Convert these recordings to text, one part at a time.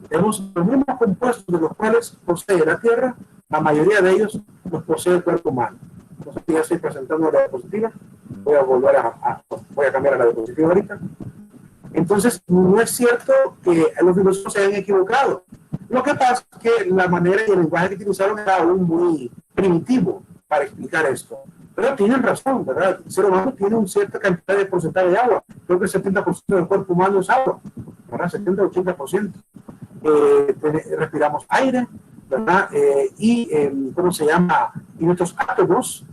Tenemos los mismos compuestos de los cuales posee la Tierra, la mayoría de ellos los posee el cuerpo humano. Entonces, ya estoy presentando la diapositiva, voy a cambiar a la diapositiva ahorita. Entonces, no es cierto que los filósofos se hayan equivocado. Lo que pasa es que la manera y el lenguaje que utilizaron era aún muy primitivo para explicar esto. Pero tienen razón, ¿verdad? El ser humano tiene una cierta cantidad de porcentaje de agua. Creo que el 70% del cuerpo humano es agua, ¿verdad? 70-80%. Respiramos aire, ¿verdad? ¿Cómo se llama? Y nuestros átomos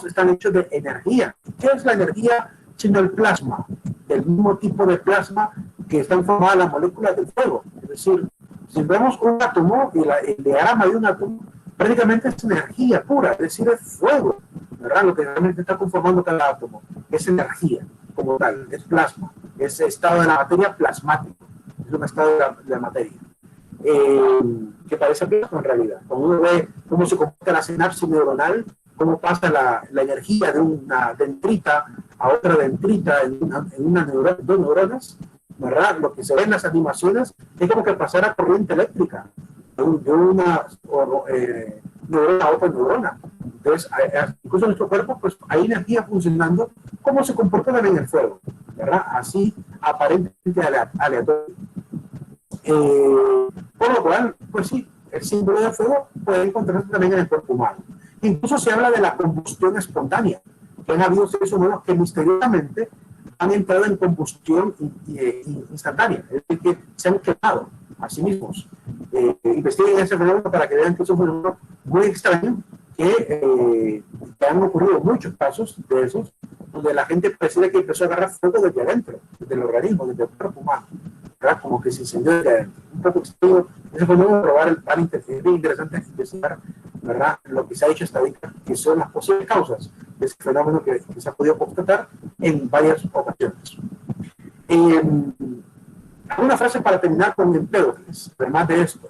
están hechos de energía. ¿Qué es la energía? Sino el plasma, el mismo tipo de plasma que están formadas las moléculas del fuego. Es decir, si vemos un átomo y el diagrama de un átomo, prácticamente es energía pura, es decir, es fuego, ¿verdad? Lo que realmente está conformando cada átomo es energía como tal, es plasma, es estado de la materia plasmático, es un estado de la materia. Que parece plasma en realidad. Cuando uno ve cómo se comporta la sinapsis neuronal, cómo pasa la energía de una dendrita a otra dendrita en dos neuronas, ¿verdad? Lo que se ve en las animaciones es como que pasara corriente eléctrica de una neurona a otra neurona. Entonces, incluso en nuestro cuerpo, pues hay energía funcionando, como se comporta también en el fuego, ¿verdad? Así, aparentemente aleatorio. Por lo cual, pues sí, el símbolo de fuego puede encontrarse también en el cuerpo humano. Incluso se habla de la combustión espontánea, que han habido seres humanos que misteriosamente han entrado en combustión instantánea, es decir, que se han quemado a sí mismos. Investiguen ese fenómeno para que vean que es un fenómeno muy extraño, que han ocurrido muchos casos de esos, donde la gente pareciera que empezó a agarrar fuego desde adentro, desde el organismo, desde el cuerpo humano, ¿verdad? Como que se incendió desde adentro. Un poco extraño ese fenómeno, probar el pan es bien interesante investigar, ¿verdad? Lo que se ha hecho hasta ahorita, que son las posibles causas de ese fenómeno que se ha podido constatar en varias ocasiones. Una frase para terminar con Empédocles, además de esto,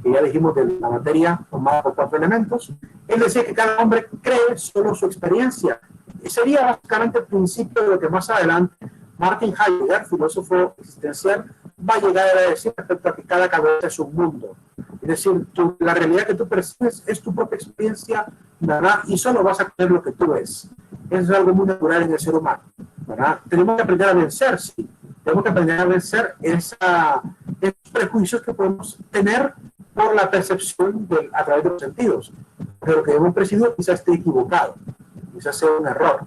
que ya dijimos de la materia formada por 4 elementos. Él decía que cada hombre cree solo su experiencia. Y sería básicamente el principio de lo que más adelante Martin Heidegger, filósofo existencial, va a llegar a decir respecto a que cada cabeza es un mundo. Es decir, la realidad que tú percibes es tu propia experiencia, ¿verdad? Y solo vas a creer lo que tú ves. Eso es algo muy natural en el ser humano, ¿verdad? Tenemos que aprender a vencer, sí. Tenemos que aprender a vencer esos prejuicios que podemos tener por la percepción a través de los sentidos. Pero que hemos percibido quizás esté equivocado, quizás sea un error.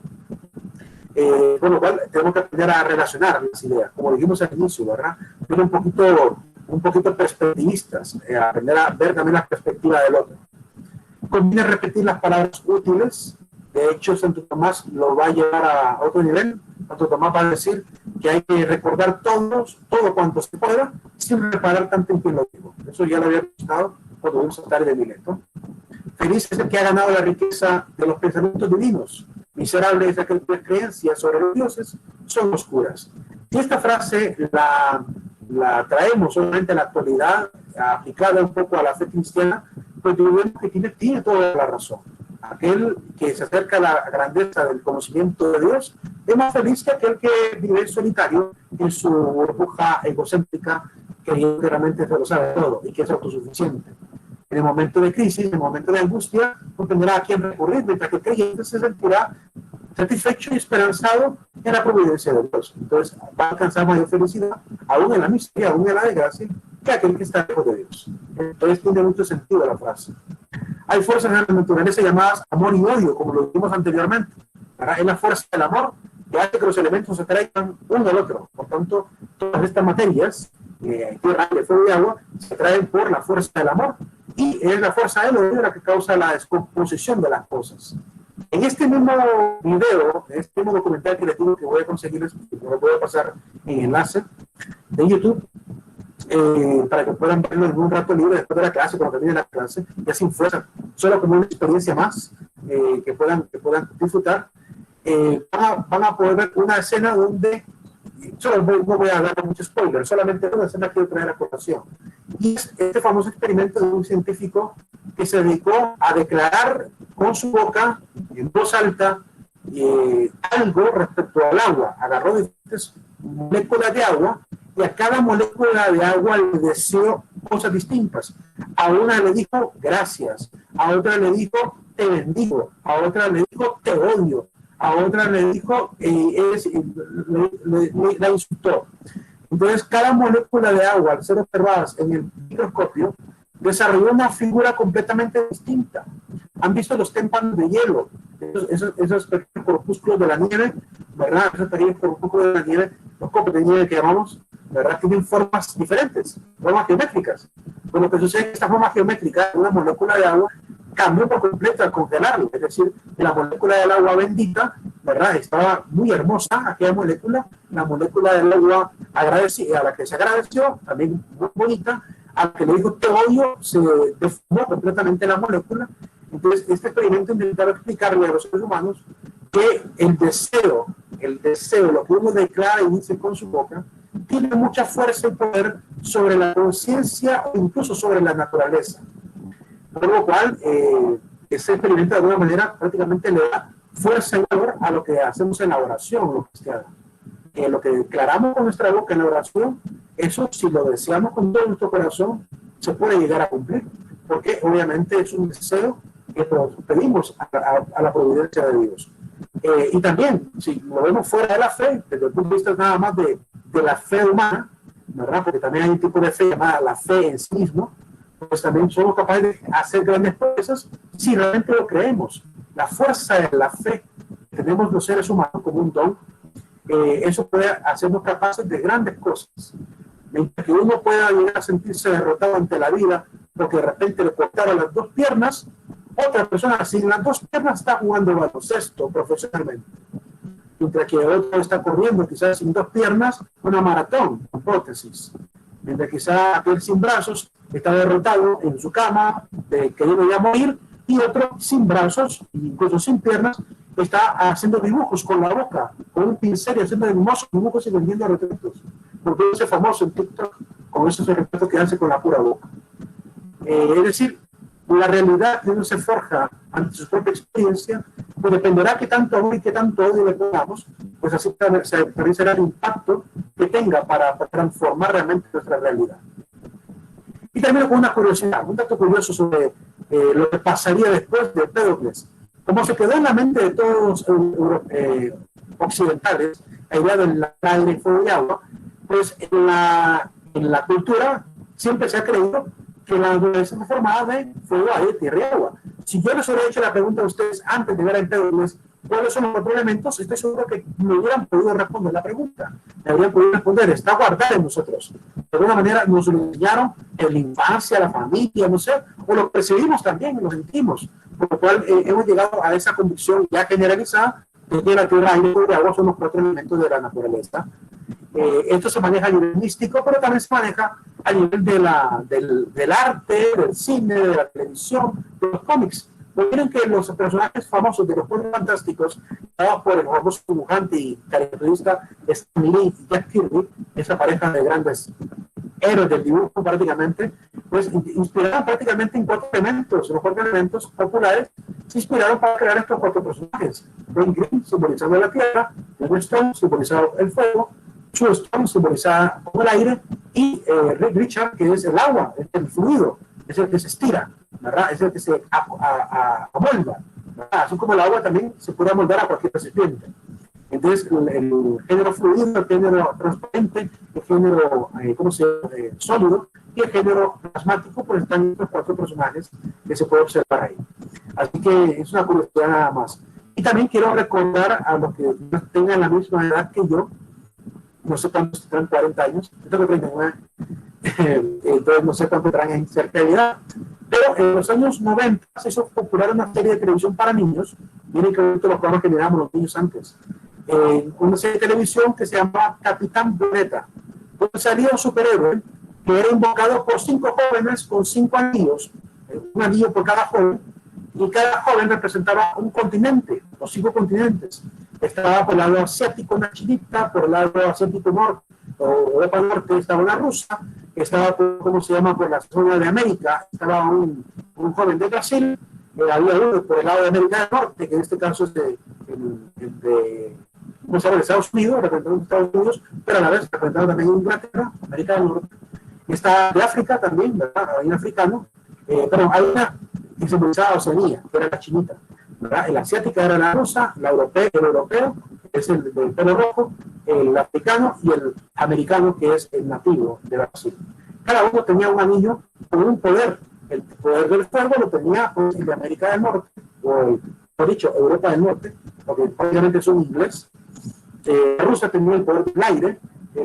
Con lo cual tenemos que aprender a relacionar las ideas, como dijimos al inicio, ¿verdad? Ser un poquito perspectivistas, aprender a ver también la perspectiva del otro. Conviene repetir las palabras útiles. De hecho, Santo Tomás lo va a llevar a otro nivel. Santo Tomás va a decir que hay que recordar todo cuanto se pueda, sin reparar tanto en quien lo dijo. Eso ya lo había gustado cuando vimos a Tare de Mileto. Feliz es el que ha ganado la riqueza de los pensamientos divinos. Miserable es aquel que creencias sobre los dioses son oscuras. Si esta frase la traemos solamente a la actualidad, aplicada un poco a la fe cristiana, pues vemos que tiene toda la razón. Aquel que se acerca a la grandeza del conocimiento de Dios es más feliz que aquel que vive solitario en su burbuja egocéntrica, creyendo que realmente se lo sabe todo y que es autosuficiente. En el momento de crisis, en el momento de angustia, no tendrá a quién recurrir, mientras que el creyente se sentirá satisfecho y esperanzado en la providencia de Dios. Entonces va a alcanzar mayor felicidad, aún en la miseria, aún en la desgracia, que aquel que está lejos de Dios. Entonces tiene mucho sentido la frase. Hay fuerzas en la naturaleza llamadas amor y odio, como lo vimos anteriormente. ¿Verdad? Es la fuerza del amor que hace que los elementos se atraigan uno al otro. Por tanto, todas estas materias, tierra, aire, fuego y agua, se atraen por la fuerza del amor, y es la fuerza del odio la que causa la descomposición de las cosas. En este mismo video, en este mismo documental que les digo que voy a conseguirles, lo voy a pasar en enlace de YouTube, para que puedan verlo en un rato libre después de la clase, cuando termine la clase, ya sin fuerza, solo como una experiencia más que puedan disfrutar. Van a poder ver una escena donde, no voy a dar mucho spoiler, solamente una escena que quiero traer a colación. Y es este famoso experimento de un científico que se dedicó a declarar con su boca, en voz alta, algo respecto al agua. Agarró diferentes moléculas de agua y a cada molécula de agua le deseó cosas distintas. A una le dijo gracias, a otra le dijo te bendigo, a otra le dijo te odio, a otra le dijo la insultó. Entonces, cada molécula de agua, al ser observadas en el microscopio, desarrolló una figura completamente distinta. ¿Han visto los témpanos de hielo? Esos pequeños corpúsculos de la nieve, ¿verdad? Esos pequeños corpúsculos de la nieve, los copos de nieve que llamamos, ¿verdad? Tienen formas diferentes, formas geométricas. Pues lo que sucede es que esta forma geométrica de una molécula de agua cambió por completo al congelarlo. Es decir, la molécula del agua bendita, ¿verdad? Estaba muy hermosa aquella molécula. La molécula del agua a la que se agradeció, también muy bonita. Al que le dijo te odio, se deformó completamente la molécula. Entonces, este experimento intentaba explicarle a los seres humanos que el deseo, lo que uno declara y dice con su boca, tiene mucha fuerza y poder sobre la conciencia o incluso sobre la naturaleza. Por lo cual, ese experimento de alguna manera prácticamente le da fuerza y valor a lo que hacemos en la oración, lo cristiano. Lo que declaramos con nuestra boca en la oración, eso si lo deseamos con todo nuestro corazón, se puede llegar a cumplir, porque obviamente es un deseo que pedimos a la providencia de Dios. Y también, si lo vemos fuera de la fe, desde el punto de vista nada más de la fe humana, ¿verdad? Porque también hay un tipo de fe llamada la fe en sí mismo, pues también somos capaces de hacer grandes cosas si realmente lo creemos. La fuerza de la fe que tenemos los seres humanos como un don, eso puede hacernos capaces de grandes cosas. Mientras que uno pueda llegar a sentirse derrotado ante la vida porque de repente le cortaron las dos piernas, otra persona sin las dos piernas está jugando baloncesto profesionalmente. Mientras que otro está corriendo quizás sin dos piernas una maratón, con prótesis. Mientras quizás aquel sin brazos está derrotado en su cama, queriendo ya morir, y otro sin brazos, incluso sin piernas, está haciendo dibujos con la boca, con un pincel y haciendo hermosos dibujos y vendiendo retratos. Porque es famoso en TikTok con esos retratos que hace con la pura boca. Es decir, la realidad que uno se forja ante su propia experiencia, pues dependerá qué tanto amor y qué tanto odio le pongamos, pues así también será el impacto que tenga para transformar realmente nuestra realidad. Y termino con una curiosidad, un dato curioso sobre lo que pasaría después de Empédocles. Como se quedó en la mente de todos los occidentales, la idea del aire, fuego y agua, pues en la cultura siempre se ha creído que la naturaleza está formada de fuego, aire, tierra y agua. Si yo les hubiera hecho la pregunta a ustedes antes de ver a Empédocles, ¿cuáles son los cuatro elementos? Estoy seguro que me hubieran podido responder la pregunta. Me habrían podido responder, está guardada en nosotros. De alguna manera nos lo enseñaron en la infancia, la familia, no sé, o lo percibimos también, lo sentimos. Por lo cual hemos llegado a esa convicción ya generalizada de que la tierra, aire, fuego y agua son los cuatro elementos de la naturaleza. Esto se maneja a nivel místico, pero también se maneja a nivel del arte, del cine, de la televisión, de los cómics. Miren que los personajes famosos de los Cuatro Fantásticos, dados por el famoso dibujante y caricaturista Stan Lee y Jack Kirby, esa pareja de grandes héroes del dibujo prácticamente, pues inspiraron prácticamente en cuatro elementos. Los cuatro elementos populares se inspiraron para crear estos cuatro personajes. Ben Green, simbolizando la tierra, Ben Stone, simbolizado el fuego, Sue Storm, simbolizada como el aire, y Rick Richard, que es el agua, es el fluido, es el que se estira, ¿verdad? Es el que se amolda, ¿verdad? Así como el agua también se puede amoldar a cualquier recipiente. Entonces, el género fluido, el género transparente, el género sólido y el género plasmático, pues están estos cuatro personajes que se puede observar ahí. Así que es una curiosidad nada más. Y también quiero recordar a los que tengan la misma edad que yo, no sé cuántos tendrán 40 años, yo tengo 39, entonces no sé cuánto tendrán en cerca de edad, pero en los años 90 se hizo popular una serie de televisión para niños. Miren que los programas que mirábamos los niños antes, una serie de televisión que se llamaba Capitán Planeta, donde salía un superhéroe que era invocado por 5 jóvenes con 5 anillos, un anillo por cada joven, y cada joven representaba un continente, los 5 continentes. Estaba por el lado asiático una chinita, por el lado asiático norte, o Europa Norte estaba una rusa, estaba, ¿cómo se llama?, por la zona de América, estaba un joven de Brasil, había uno por el lado de América del Norte, que en este caso es de como se llama, Estados Unidos, representando Estados Unidos, pero a la vez representando también Inglaterra, América del Norte. Está de África también, ¿verdad? Hay un africano, pero hay una que simbolizaba Oceanía, que era la chinita, ¿verdad? La asiática era la rusa, la europea, el europeo, que es el del pelo rojo, el africano y el americano, que es el nativo de Brasil. Cada uno tenía un anillo con un poder. El poder del fuego lo tenía pues, el de América del Norte, o por dicho, Europa del Norte, porque obviamente es un inglés. Rusia tenía el poder del aire,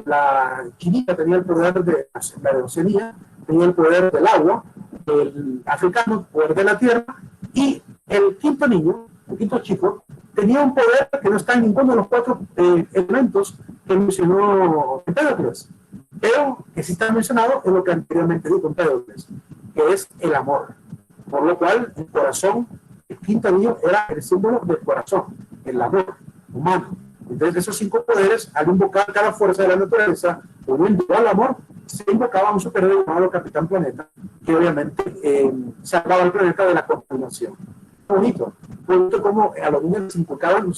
la chinita tenía el poder de la Oceanía, tenía el poder del agua, el africano el poder de la tierra, y el quinto niño, el quinto chico, tenía un poder que no está en ninguno de los cuatro elementos que mencionó Empédocles, pero que sí está mencionado en lo que anteriormente dijo Empédocles, que es el amor, por lo cual el corazón, el quinto niño era el símbolo del corazón, el amor humano. Entonces esos 5 poderes, al invocar cada fuerza de la naturaleza, uniendo al amor, se invocaba a un superior llamado Capitán Planeta, que obviamente salvaba al planeta de la contaminación. Bonito como a los niños nos inculcaban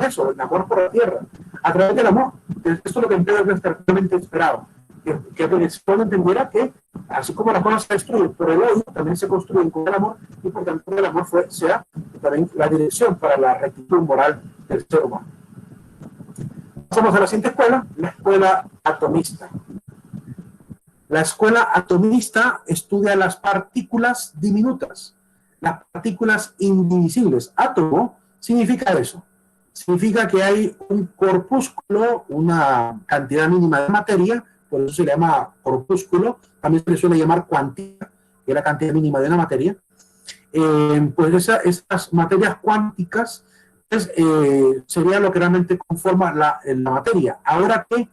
eso, el amor por la tierra, a través del amor. Esto es lo que Empédocles realmente esperaba, que el pueblo entendiera que así como las cosas se destruyen por el odio, también se construyen con el amor, y por tanto el amor sea también la dirección para la rectitud moral del ser humano. Pasamos a la siguiente escuela, la escuela atomista. La escuela atomista estudia las partículas diminutas, las partículas indivisibles. Átomo significa eso. Significa que hay un corpúsculo, una cantidad mínima de materia, por eso se le llama corpúsculo, también se le suele llamar cuántica, que es la cantidad mínima de una materia. Pues esas materias cuánticas sería lo que realmente conforma la materia. Ahora que,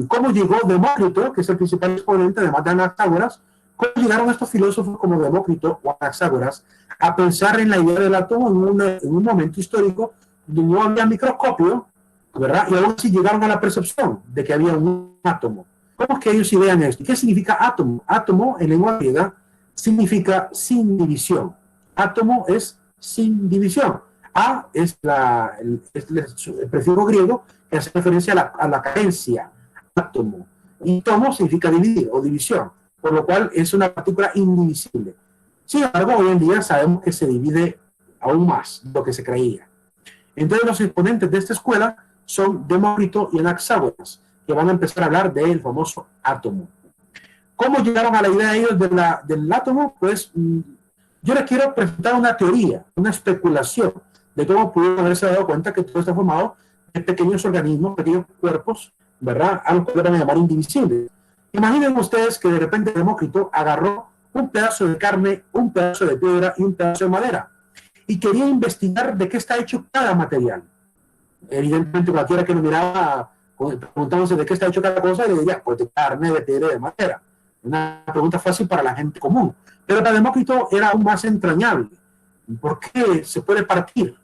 ¿cómo llegó Demócrito, que es el principal exponente además de Anaxágoras, cómo llegaron estos filósofos como Demócrito o Anaxágoras a pensar en la idea del átomo en un momento histórico donde no había microscopio, ¿verdad? Y aún así llegaron a la percepción de que había un átomo. ¿Cómo es que ellos idean esto? ¿Qué significa átomo? Átomo, en lengua griega, significa sin división. Átomo es sin división. A es el prefijo griego que hace referencia a la carencia, átomo. Y tomo significa dividir o división, por lo cual es una partícula indivisible. Sin embargo, hoy en día sabemos que se divide aún más de lo que se creía. Entonces, los exponentes de esta escuela son Demócrito y Anaxágoras, que van a empezar a hablar del famoso átomo. ¿Cómo llegaron a la idea ellos del átomo? Pues yo les quiero presentar una teoría, una especulación de cómo pudieron haberse dado cuenta que todo está formado de pequeños organismos, pequeños cuerpos, ¿verdad? Algo que van a llamar indivisibles. Imaginen ustedes que de repente Demócrito agarró un pedazo de carne, un pedazo de piedra y un pedazo de madera y quería investigar de qué está hecho cada material. Evidentemente cualquiera que lo miraba preguntándose de qué está hecho cada cosa, le diría, pues de carne, de piedra y de madera. Una pregunta fácil para la gente común. Pero para Demócrito era aún más entrañable. ¿Por qué se puede partir?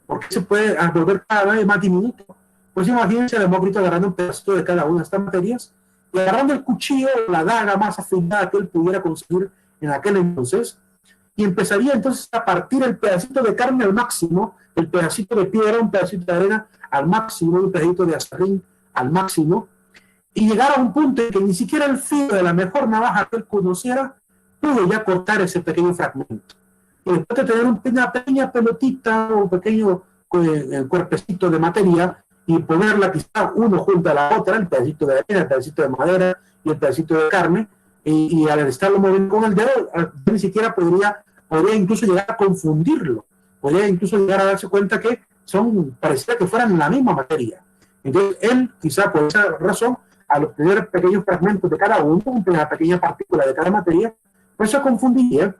¿Por qué se puede volver cada vez más diminuto? Pues imagínense a Demócrito agarrando un pedacito de cada una de estas materias y agarrando el cuchillo, la daga más afilada que él pudiera conseguir en aquel entonces, y empezaría entonces a partir el pedacito de carne al máximo, el pedacito de piedra, un pedacito de arena al máximo, un pedacito de acerrín al máximo, y llegar a un punto en que ni siquiera el filo de la mejor navaja que él conociera pudo ya cortar ese pequeño fragmento. Y después de tener una pequeña pelotita o un pequeño cuerpecito de materia y ponerla quizá uno junto a la otra, el pedacito de arena, el pedacito de madera y el pedacito de carne, y al estarlo moviendo con el dedo, ni siquiera podría incluso llegar a confundirlo, podría incluso llegar a darse cuenta que parecía que fueran la misma materia. Entonces él, quizá por esa razón, al obtener pequeños fragmentos de cada uno, una pequeña partícula de cada materia, pues se confundiría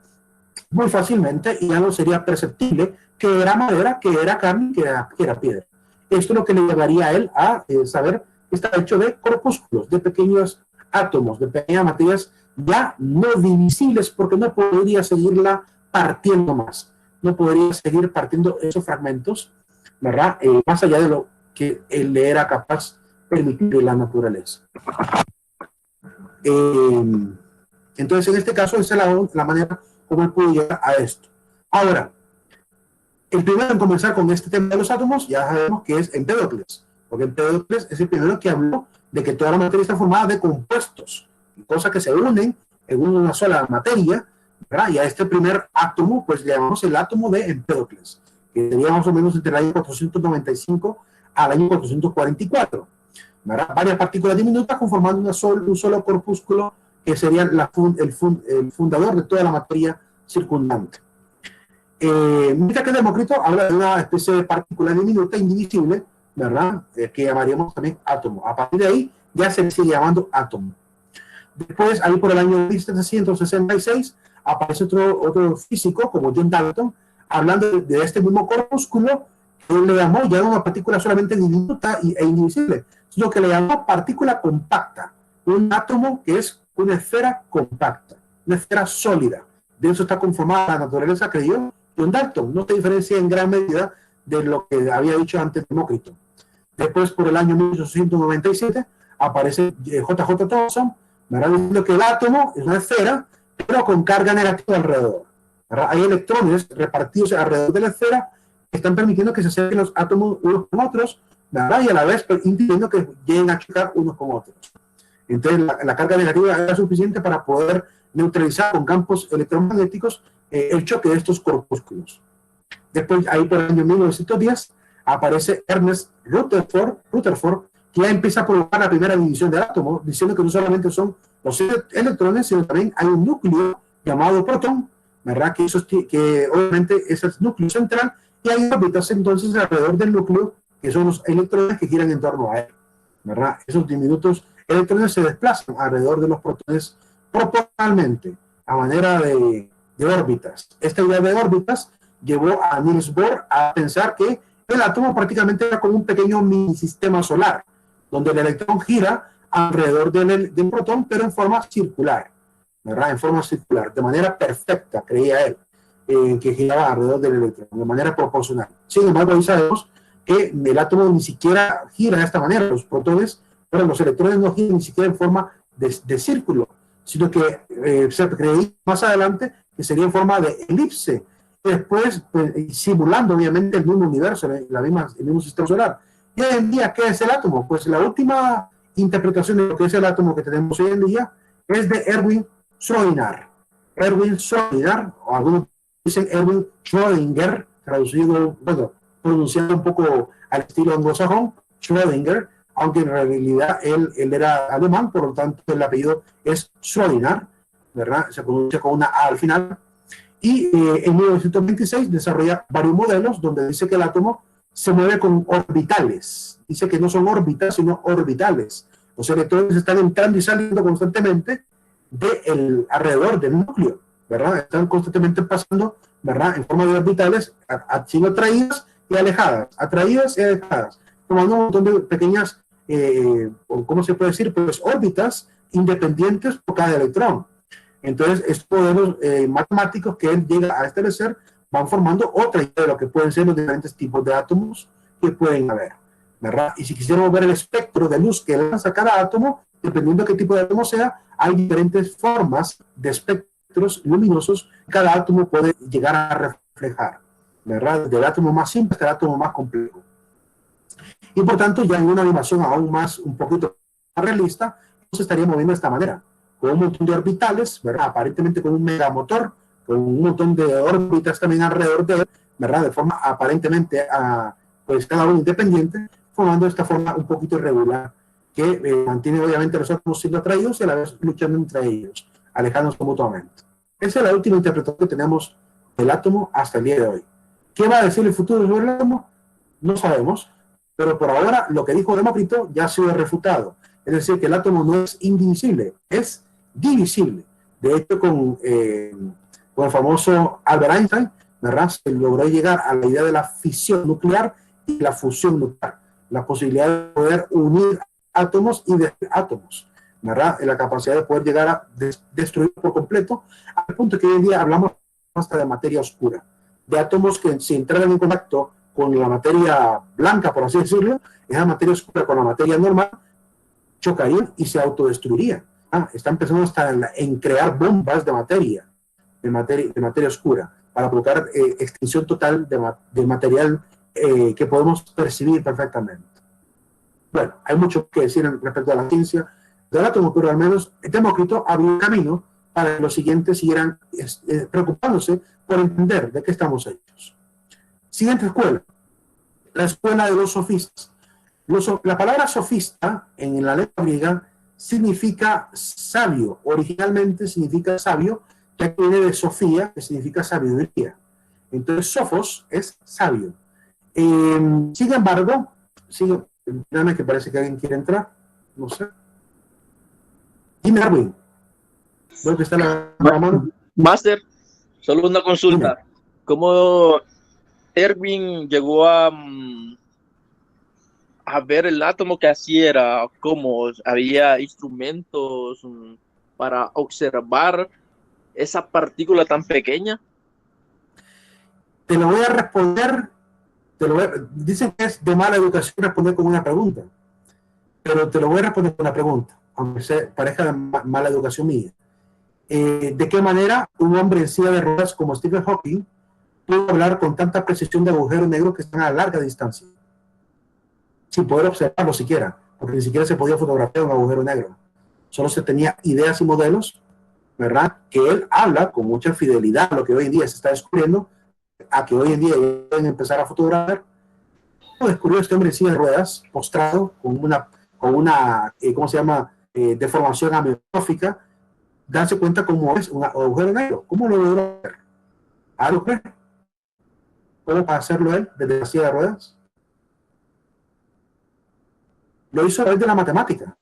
muy fácilmente y ya no sería perceptible que era madera, que era carne, que era piedra. Esto es lo que le llevaría a él a saber que está hecho de corpúsculos, de pequeños átomos, de pequeñas materias ya no divisibles, porque no podría seguirla partiendo más, no podría seguir partiendo esos fragmentos, ¿verdad? Más allá de lo que él le era capaz de permitir la naturaleza. Entonces, en este caso, esa es la manera como él pudo llegar a esto. Ahora, el primero en comenzar con este tema de los átomos, ya sabemos que es Empédocles, porque Empédocles es el primero que habló de que toda la materia está formada de compuestos, cosas que se unen en una sola materia, ¿verdad? Y a este primer átomo, pues le llamamos el átomo de Empédocles, que sería más o menos entre el año 495 al año 444. ¿Verdad? Varias partículas diminutas conformando un solo corpúsculo que sería el fundador de toda la materia circundante. Mientras que Demócrito habla de una especie de partícula diminuta, indivisible, ¿verdad? Que llamaríamos también átomo. A partir de ahí ya se le sigue llamando átomo. Después, ahí por el año 1766, aparece otro físico como John Dalton, hablando de este mismo corpúsculo, que él le llamó ya una partícula solamente diminuta e indivisible, sino que le llamó partícula compacta, un átomo que es una esfera compacta, una esfera sólida. De eso está conformada la naturaleza, creyó John Dalton. No se diferencia en gran medida de lo que había dicho antes Demócrito. Después, por el año 1897, aparece J.J. Thomson, ¿verdad? Diciendo que el átomo es una esfera, pero con carga negativa alrededor, ¿verdad? Hay electrones repartidos alrededor de la esfera que están permitiendo que se acerquen los átomos unos con otros, ¿verdad? Y a la vez impidiendo que lleguen a chocar unos con otros. Entonces, la carga negativa era suficiente para poder neutralizar con campos electromagnéticos el choque de estos corpúsculos. Después, ahí por el año 1910, aparece Ernest Rutherford, que ya empieza a provocar la primera división del átomo, diciendo que no solamente son los electrones, sino también hay un núcleo llamado protón, ¿verdad? Que obviamente es el núcleo central, y hay órbitas entonces alrededor del núcleo, que son los electrones que giran en torno a él, ¿verdad? Esos diminutos electrones se desplazan alrededor de los protones proporcionalmente, a manera de órbitas. Esta idea de órbitas llevó a Niels Bohr a pensar que el átomo prácticamente era como un pequeño mini sistema solar, donde el electrón gira alrededor del protón, pero en forma circular, ¿verdad? En forma circular, de manera perfecta, creía él, que giraba alrededor del electrón, de manera proporcional. Sin embargo, hoy sabemos que el átomo ni siquiera gira de esta manera, los protones, pero los electrones no giran ni siquiera en forma de círculo, sino que se creía más adelante que sería en forma de elipse, después pues, simulando obviamente el mismo universo, el mismo sistema solar. Y hoy en día, ¿qué es el átomo? Pues la última interpretación de lo que es el átomo que tenemos hoy en día es de Erwin Schrödinger. Erwin Schrödinger, o algunos dicen Erwin Schrödinger, traducido, bueno, pronunciado un poco al estilo anglosajón, Schrödinger, aunque en realidad él era alemán, por lo tanto el apellido es Schrödinger, ¿verdad? Se pronuncia con una A al final. Y en 1926 desarrolla varios modelos donde dice que el átomo se mueve con orbitales. Dice que no son órbitas, sino orbitales. Los electrones están entrando y saliendo constantemente alrededor del núcleo, ¿verdad? Están constantemente pasando, ¿verdad? En forma de orbitales, siendo atraídas y alejadas, formando un montón de pequeñas, ¿cómo se puede decir? Pues órbitas independientes por cada electrón. Entonces, estos modelos matemáticos que él llega a establecer van formando otra idea de lo que pueden ser los diferentes tipos de átomos que pueden haber, ¿verdad? Y si quisiéramos ver el espectro de luz que lanza cada átomo, dependiendo de qué tipo de átomo sea, hay diferentes formas de espectros luminosos que cada átomo puede llegar a reflejar, ¿verdad? Del átomo más simple hasta el átomo más complejo. Y por tanto, ya en una animación aún más, un poquito más realista, se estaría moviendo de esta manera, con un montón de orbitales, ¿verdad? Aparentemente con un megamotor, con un montón de órbitas también alrededor de él, ¿verdad? De forma aparentemente, pues cada uno independiente, formando esta forma un poquito irregular, que mantiene obviamente los átomos siendo atraídos y a la vez luchando entre ellos, alejándose mutuamente. Esa es la última interpretación que tenemos del átomo hasta el día de hoy. ¿Qué va a decir el futuro sobre el átomo? No sabemos, pero por ahora lo que dijo Demócrito ya ha sido refutado. Es decir, que el átomo no es indivisible, es divisible. De hecho, con el famoso Albert Einstein, ¿verdad? Se logró llegar a la idea de la fisión nuclear y la fusión nuclear, la posibilidad de poder unir átomos y átomos, ¿verdad? La capacidad de poder llegar a destruir por completo, al punto que hoy en día hablamos hasta de materia oscura, de átomos que si entraran en contacto con la materia blanca, por así decirlo, esa materia oscura con la materia normal, chocarían y se autodestruirían. Están pensando hasta en crear bombas de materia oscura, para provocar extinción total de material que podemos percibir perfectamente. Bueno, hay mucho que decir respecto a la ciencia del átomo, pero al menos Demócrito abrió un camino para que los siguientes siguieran preocupándose por entender de qué estamos hechos. Siguiente escuela, la escuela de los sofistas. La palabra sofista en la lengua griega significa sabio, originalmente significa sabio, ya que viene de Sofía, que significa sabiduría. Entonces, sofos es sabio. Sin embargo, dígame que parece que alguien quiere entrar, no sé. Dime, Erwin. Veo que está la mano. Master, solo una consulta. Dime. ¿Cómo Erwin llegó a ver el átomo que así era? ¿Cómo había instrumentos para observar esa partícula tan pequeña? Te lo voy a responder. Dicen que es de mala educación responder con una pregunta, pero te lo voy a responder con una pregunta, aunque parezca de mala educación mía. ¿De qué manera un hombre en silla de ruedas como Stephen Hawking pudo hablar con tanta precisión de agujeros negros que están a larga distancia, sin poder observarlo siquiera, porque ni siquiera se podía fotografiar un agujero negro? Solo se tenía ideas y modelos, ¿verdad? Que él habla con mucha fidelidad a lo que hoy en día se está descubriendo, a que hoy en día pueden empezar a fotografiar. Descubrió este hombre en silla de ruedas, postrado, con una ¿cómo se llama? Deformación amiotrófica, darse cuenta cómo es un agujero negro. ¿Cómo lo logró hacer? ¿Algo cree? ¿Cómo para hacerlo él desde la silla de ruedas? Lo hizo a través de la matemática,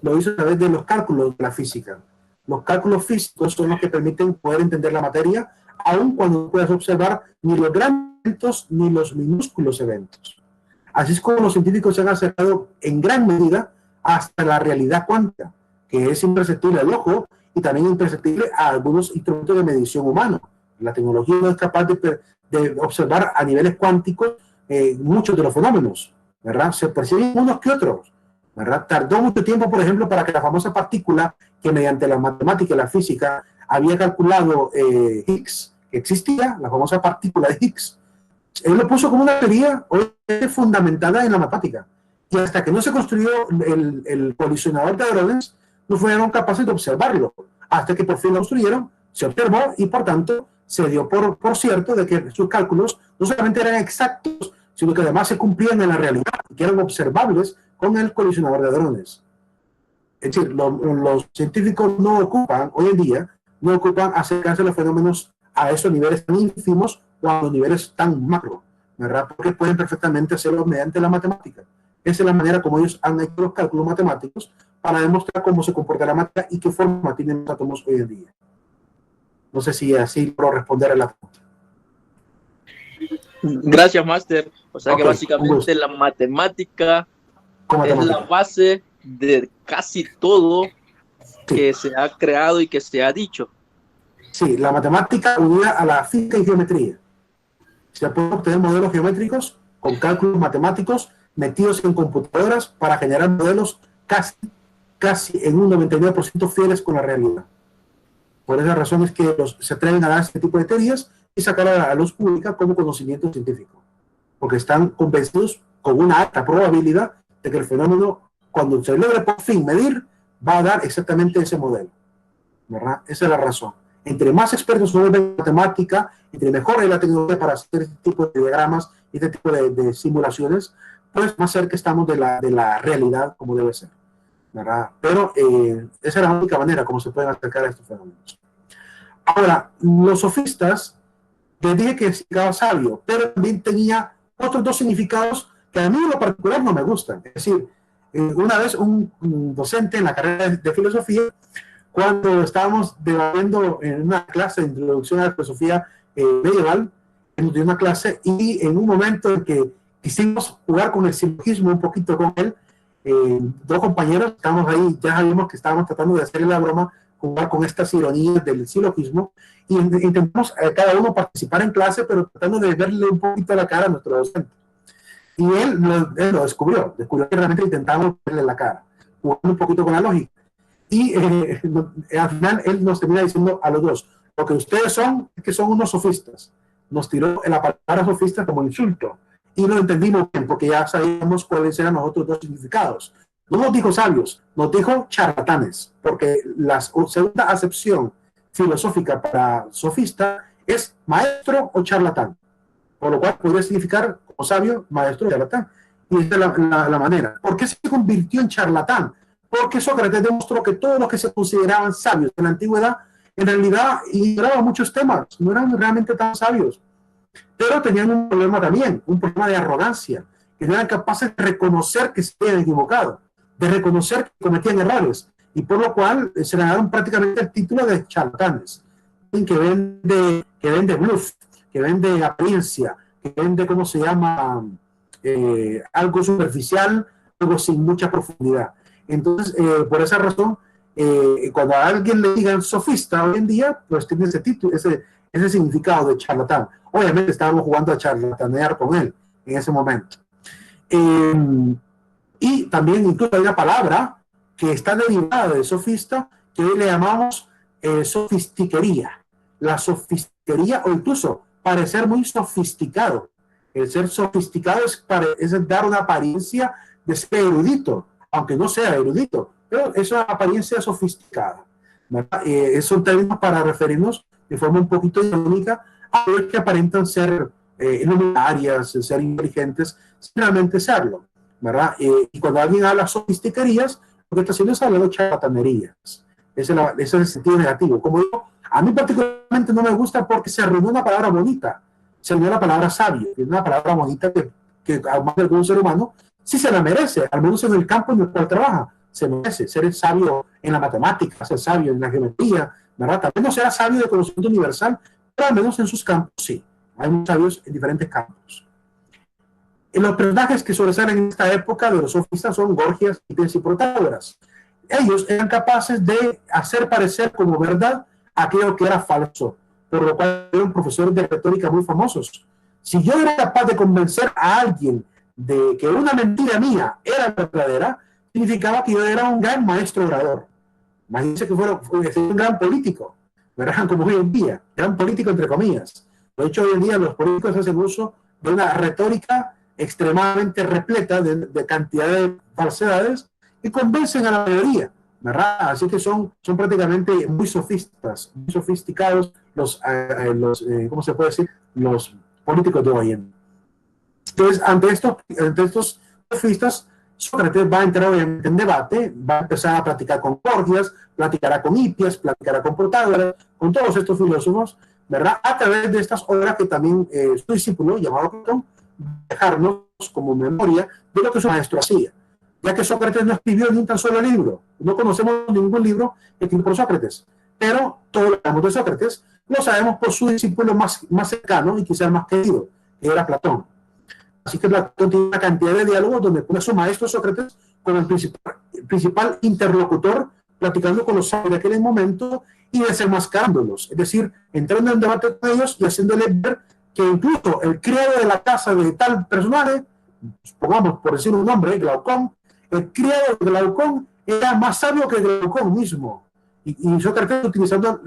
lo hizo a través de los cálculos de la física. Los cálculos físicos son los que permiten poder entender la materia, aun cuando no puedas observar ni los grandes eventos ni los minúsculos eventos. Así es como los científicos se han acercado en gran medida hasta la realidad cuántica, que es imperceptible al ojo y también imperceptible a algunos instrumentos de medición humanos. La tecnología no es capaz de observar a niveles cuánticos muchos de los fenómenos, ¿verdad? Se perciben unos que otros, ¿verdad? Tardó mucho tiempo, por ejemplo, para que la famosa partícula que mediante la matemática y la física había calculado Higgs, que existía, la famosa partícula de Higgs. Él lo puso como una teoría fundamentada en la matemática. Y hasta que no se construyó el colisionador de hadrones, no fueron capaces de observarlo. Hasta que por fin lo construyeron, se observó y por tanto se dio por cierto de que sus cálculos no solamente eran exactos, sino que además se cumplían en la realidad, que eran observables con el colisionador de hadrones. Es decir, los científicos no ocupan, hoy en día, no ocupan acercarse a los fenómenos a esos niveles tan ínfimos o a los niveles tan macro, ¿verdad? Porque pueden perfectamente hacerlo mediante la matemática. Esa es la manera como ellos han hecho los cálculos matemáticos para demostrar cómo se comporta la materia y qué forma tienen los átomos hoy en día. No sé si así puedo responder a la pregunta. Gracias, Master. O sea, okay, que básicamente la matemática es la base de casi todo que se ha creado y que se ha dicho. Sí, la matemática unida a la física y geometría. Se pueden obtener modelos geométricos con cálculos matemáticos metidos en computadoras para generar modelos casi en un 99% fieles con la realidad. Por esa razón es que se atreven a dar este tipo de teorías y sacar a la luz pública como conocimiento científico, porque están convencidos con una alta probabilidad de que el fenómeno, cuando se logre por fin medir, va a dar exactamente ese modelo, ¿verdad? Esa es la razón. Entre más expertos son en matemática, entre mejor es la tecnología para hacer este tipo de diagramas y este tipo de simulaciones, pues más cerca estamos de la realidad como debe ser, ¿verdad? Pero esa es la única manera como se pueden acercar a estos fenómenos. Ahora, los sofistas, les dije que significaba sabio, pero también tenía otros dos significados que a mí en lo particular no me gustan. Es decir, una vez un docente en la carrera de filosofía, cuando estábamos debatiendo en una clase de introducción a la filosofía medieval, nos dio una clase y en un momento en que quisimos jugar con el silogismo un poquito con él, dos compañeros, estábamos ahí, ya sabíamos que estábamos tratando de hacerle la broma, jugar con estas ironías del silogismo, y intentamos cada uno participar en clase, pero tratando de verle un poquito la cara a nuestro docente. Y él lo descubrió que realmente intentábamos verle la cara, jugando un poquito con la lógica. Y al final él nos termina diciendo a los dos, lo que ustedes son es que son unos sofistas. Nos tiró la palabra sofista como insulto. y lo entendimos bien, porque ya sabíamos cuáles eran los otros dos significados. No nos dijo sabios, nos dijo charlatanes, porque la segunda acepción filosófica para sofista es maestro o charlatán, por lo cual podría significar como sabio, maestro o charlatán. Y esa es la manera. ¿Por qué se convirtió en charlatán? Porque Sócrates demostró que todos los que se consideraban sabios en la antigüedad, en realidad ignoraban muchos temas, no eran realmente tan sabios, pero tenían un problema también, un problema de arrogancia, que no eran capaces de reconocer que se habían equivocado, de reconocer que cometían errores, y por lo cual se le dieron prácticamente el título de charlatanes, que vende bluff, que vende apariencia, que vende, ¿cómo se llama?, algo superficial, algo sin mucha profundidad. Entonces, por esa razón, cuando a alguien le digan sofista hoy en día, pues tiene ese título, ese significado de charlatán. Obviamente estábamos jugando a charlatanear con él en ese momento. Y también incluso hay una palabra que está derivada de sofista, que hoy le llamamos sofistiquería. La sofistiquería, o incluso parecer muy sofisticado. El ser sofisticado es dar una apariencia de ser erudito, aunque no sea erudito, pero es una apariencia sofisticada. Son términos para referirnos de forma un poquito irónica a los que aparentan ser luminarias, ser inteligentes, sin realmente serlo, ¿verdad? Y cuando alguien habla sofistiquerías, lo que está haciendo es hablar de charlatanerías. Ese es el sentido negativo. Como digo, a mí particularmente no me gusta porque se arruinó una palabra bonita, se arruinó la palabra sabio, que es una palabra bonita que además de algún ser humano, sí se la merece, al menos en el campo en el cual trabaja, se merece ser sabio en la matemática, ser sabio en la geometría, ¿verdad? También no será sabio de conocimiento universal, pero al menos en sus campos sí. Hay muchos sabios en diferentes campos. Y los personajes que sobresalen en esta época de los sofistas son Gorgias, Hipias y Protágoras. Ellos eran capaces de hacer parecer como verdad aquello que era falso, por lo cual eran profesores de retórica muy famosos. Si yo era capaz de convencer a alguien de que una mentira mía era verdadera, significaba que yo era un gran maestro orador. Imagínense que fuera un gran político, ¿verdad? Como hoy en día, gran político entre comillas. De hecho, hoy en día los políticos hacen uso de una retórica extremadamente repleta de cantidad de falsedades y convencen a la mayoría, ¿verdad? Así que son prácticamente muy sofistas, muy sofisticados ¿cómo se puede decir? Los políticos de hoy en día. Entonces, ante estos sofistas, Sócrates va a entrar obviamente en debate, va a empezar a platicar con Gorgias, platicará con Hipias, platicará con Protágoras, con todos estos filósofos, ¿verdad? A través de estas obras que también su discípulo, llamado Platón, dejarnos como memoria de lo que su maestro hacía. Ya que Sócrates no escribió ni un tan solo libro, no conocemos ningún libro escrito por Sócrates, pero todo lo que sabemos de Sócrates lo sabemos por su discípulo más cercano y quizás más querido, que era Platón. Así que Platón tiene una cantidad de diálogos donde pone a su maestro Sócrates como el principal interlocutor, platicando con los sabios de aquel momento y desenmascarándolos, es decir, entrando en debate con ellos y haciéndoles ver que incluso el criado de la casa de tal personaje, pongamos por decir un nombre, Glaucón, el criado de Glaucón era más sabio que Glaucón mismo. Y Sócrates, utilizando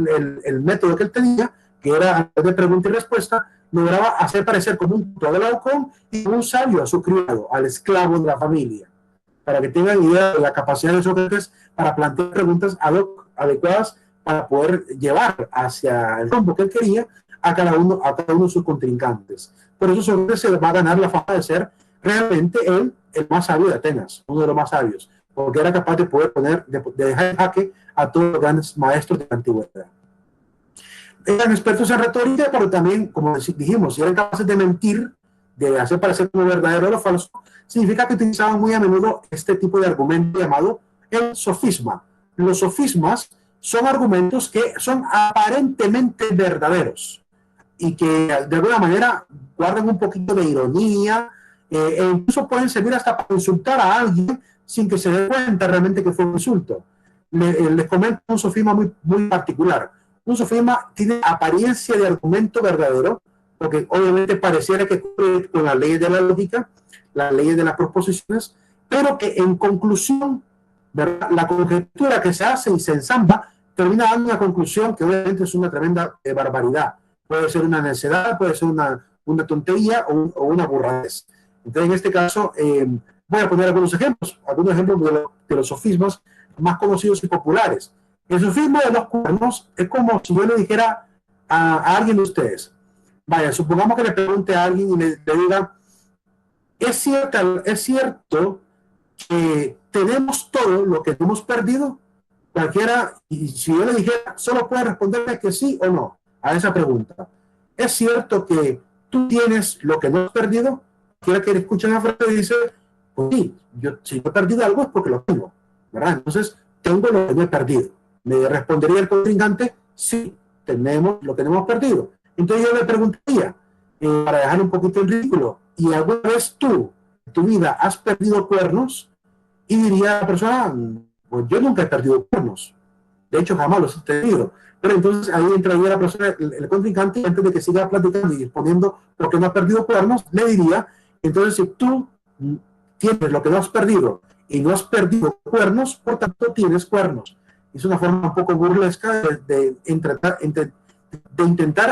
el método que él tenía, que era de pregunta y respuesta, lograba hacer parecer como un puto de Glaucón y un sabio a su criado, al esclavo de la familia, para que tengan idea de la capacidad de Sócrates para plantear preguntas adecuadas para poder llevar hacia el rumbo que él quería a cada uno de sus contrincantes. Por eso Sócrates se va a ganar la fama de ser realmente el más sabio de Atenas, uno de los más sabios, porque era capaz de poder de dejar en jaque a todos los grandes maestros de la antigüedad. Eran expertos en retórica, pero también, como dijimos, si eran capaces de mentir, de hacer parecer como verdadero o lo falso, significa que utilizaban muy a menudo este tipo de argumento llamado el sofisma. Los sofismas son argumentos que son aparentemente verdaderos y que de alguna manera guardan un poquito de ironía e incluso pueden servir hasta para insultar a alguien sin que se dé cuenta realmente que fue un insulto. Les comento un sofisma muy particular. Un sofisma tiene apariencia de argumento verdadero, porque obviamente pareciera que cumple con las leyes de la lógica, las leyes de las proposiciones, pero que en conclusión, ¿verdad?, la conjetura que se hace y se ensambla termina dando una conclusión que obviamente es una tremenda barbaridad. Puede ser una necedad, puede ser una tontería o una burradez. Entonces, en este caso, voy a poner algunos ejemplos de los sofismas más conocidos y populares. El sofisma de los cuernos es como si yo le dijera a alguien de ustedes, vaya, supongamos que le pregunte a alguien y le diga, ¿es cierto que tenemos todo lo que hemos perdido? Cualquiera, y si yo le dijera, solo puede responderme que sí o no a esa pregunta. ¿Es cierto que tú tienes lo que no has perdido? Quiera que escuchen la frase y dice, pues sí, si yo he perdido algo es porque lo tengo, ¿verdad? Entonces, tengo lo que no he perdido. Me respondería el contrincante, sí, tenemos lo que no hemos perdido. Entonces yo le preguntaría, para dejar un poquito el ridículo, ¿y alguna vez tú, en tu vida, has perdido cuernos? Y diría la persona, pues yo nunca he perdido cuernos. De hecho, jamás los he tenido. Pero entonces ahí entraría la persona, el contrincante, antes de que siga platicando y exponiendo lo que no ha perdido cuernos, le diría, entonces si tú tienes lo que no has perdido y no has perdido cuernos, por tanto tienes cuernos. Es una forma un poco burlesca de intentar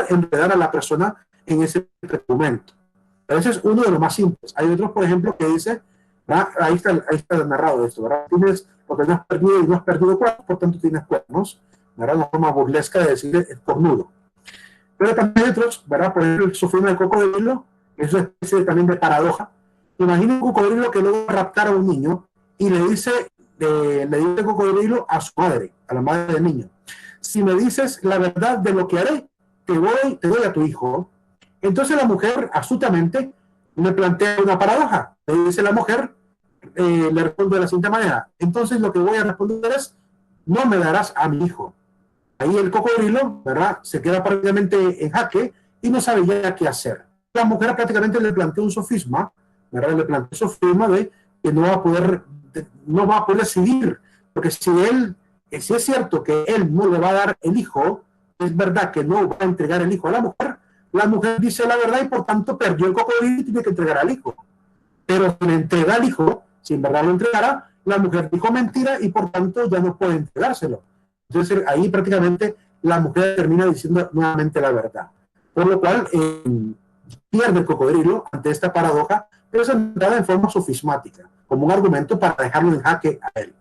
enredar a la persona en ese momento. Ese es uno de los más simples. Hay otros, por ejemplo, que dice, ahí está narrado esto, ¿verdad? Tienes lo que no has perdido y no has perdido cuernos, por tanto tienes cuernos, ¿verdad? Una forma burlesca de decir el cornudo. Pero también hay otros, ¿verdad? Por ejemplo, el sofisma del cocodrilo, es una especie también de paradoja. Imagina un cocodrilo que luego raptar a un niño y le dice el cocodrilo a su madre, a la madre del niño, si me dices la verdad de lo que haré, te doy a tu hijo. Entonces la mujer, astutamente, le plantea una paradoja. Le dice la mujer, le responde de la siguiente manera, entonces lo que voy a responder es, no me darás a mi hijo. Ahí el cocodrilo, ¿verdad?, se queda prácticamente en jaque y no sabe ya qué hacer. La mujer prácticamente le plantea un sofisma, ¿verdad? Le plantea un sofisma de que no va a poder decidir, porque si es cierto que él no le va a dar el hijo, es verdad que no va a entregar el hijo a la mujer dice la verdad y por tanto perdió el cocodrilo y tiene que entregar al hijo. Pero si le entrega al hijo, si en verdad lo entregara, la mujer dijo mentira y por tanto ya no puede entregárselo. Entonces ahí prácticamente la mujer termina diciendo nuevamente la verdad. Por lo cual pierde el cocodrilo ante esta paradoja, pero es entrada en forma sofismática, como un argumento para dejarlo en jaque a él.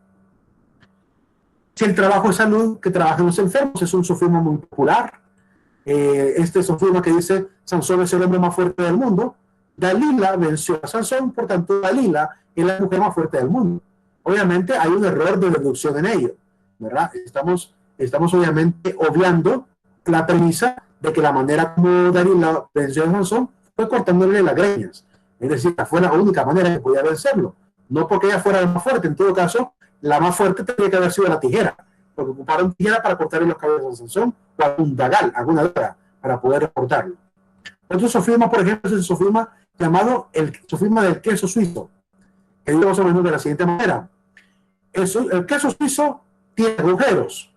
Si el trabajo de salud que trabajan los enfermos es un sofisma muy popular, este sofisma que dice Sansón es el hombre más fuerte del mundo, Dalila venció a Sansón, por tanto Dalila es la mujer más fuerte del mundo. Obviamente hay un error de deducción en ello, ¿verdad? Estamos obviamente obviando la premisa de que la manera como Dalila venció a Sansón fue cortándole las greñas. Es decir, fue la única manera que podía vencerlo. No porque ella fuera la más fuerte, en todo caso, la más fuerte tendría que haber sido la tijera, porque ocuparon tijera para cortarle los cabellos a Sansón, o algún dagal, alguna daga, para poder cortarlo. Otro sofisma, por ejemplo, es el sofisma llamado el sofisma del queso suizo, que dice más o menos de la siguiente manera. El queso suizo tiene agujeros.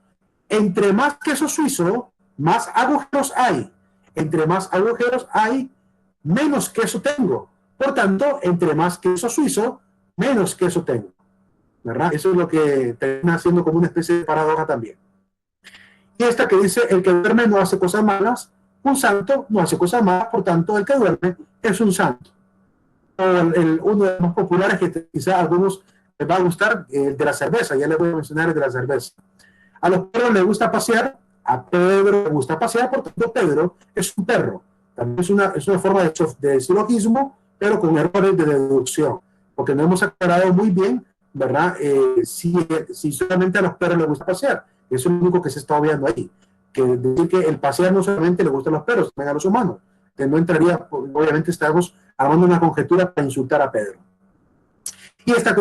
Entre más queso suizo, más agujeros hay. Entre más agujeros hay, menos queso tengo. Por tanto, entre más queso suizo, menos queso tengo. ¿Verdad? Eso es lo que termina siendo como una especie de paradoja también. Y esta que dice, el que duerme no hace cosas malas, un santo no hace cosas malas, por tanto, el que duerme es un santo. Uno de los más populares que quizá a algunos les va a gustar, el de la cerveza, ya les voy a mencionar el de la cerveza. A los perros les gusta pasear, a Pedro le gusta pasear, por tanto, Pedro es un perro. También es una forma de silogismo, pero con errores de deducción, porque no hemos aclarado muy bien, ¿verdad? Si solamente a los perros les gusta pasear. Eso es lo único que se está obviando ahí. Que decir que el pasear no solamente le gusta a los perros, también a los humanos. Que no entraría, obviamente estamos armando una conjetura para insultar a Pedro. Y esta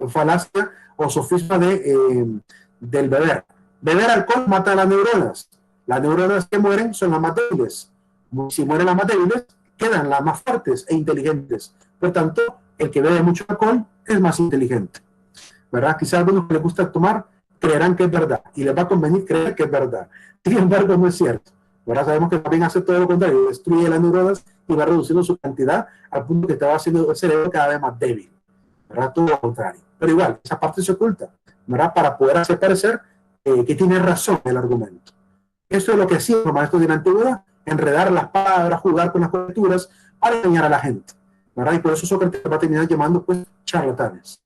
falacia o sofisma del beber. Beber alcohol mata a las neuronas. Las neuronas que mueren son las más débiles. Si mueren las más débiles, quedan las más fuertes e inteligentes. Por tanto, el que bebe mucho alcohol es más inteligente. ¿Verdad? Quizás a algunos que les gusta tomar creerán que es verdad y les va a convenir creer que es verdad. Sin embargo, no es cierto. Ahora sabemos que también hace todo lo contrario, destruye las neuronas y va reduciendo su cantidad al punto que te va haciendo el cerebro cada vez más débil. ¿Verdad? Todo lo contrario. Pero igual, esa parte se oculta, ¿verdad? Para poder hacer parecer que tiene razón el argumento. Esto es lo que hacían los maestros de la antigüedad, enredar las palabras, jugar con las conjeturas para engañar a la gente. ¿verdad? Y por eso Sócrates va a terminar llamando pues charlatanes.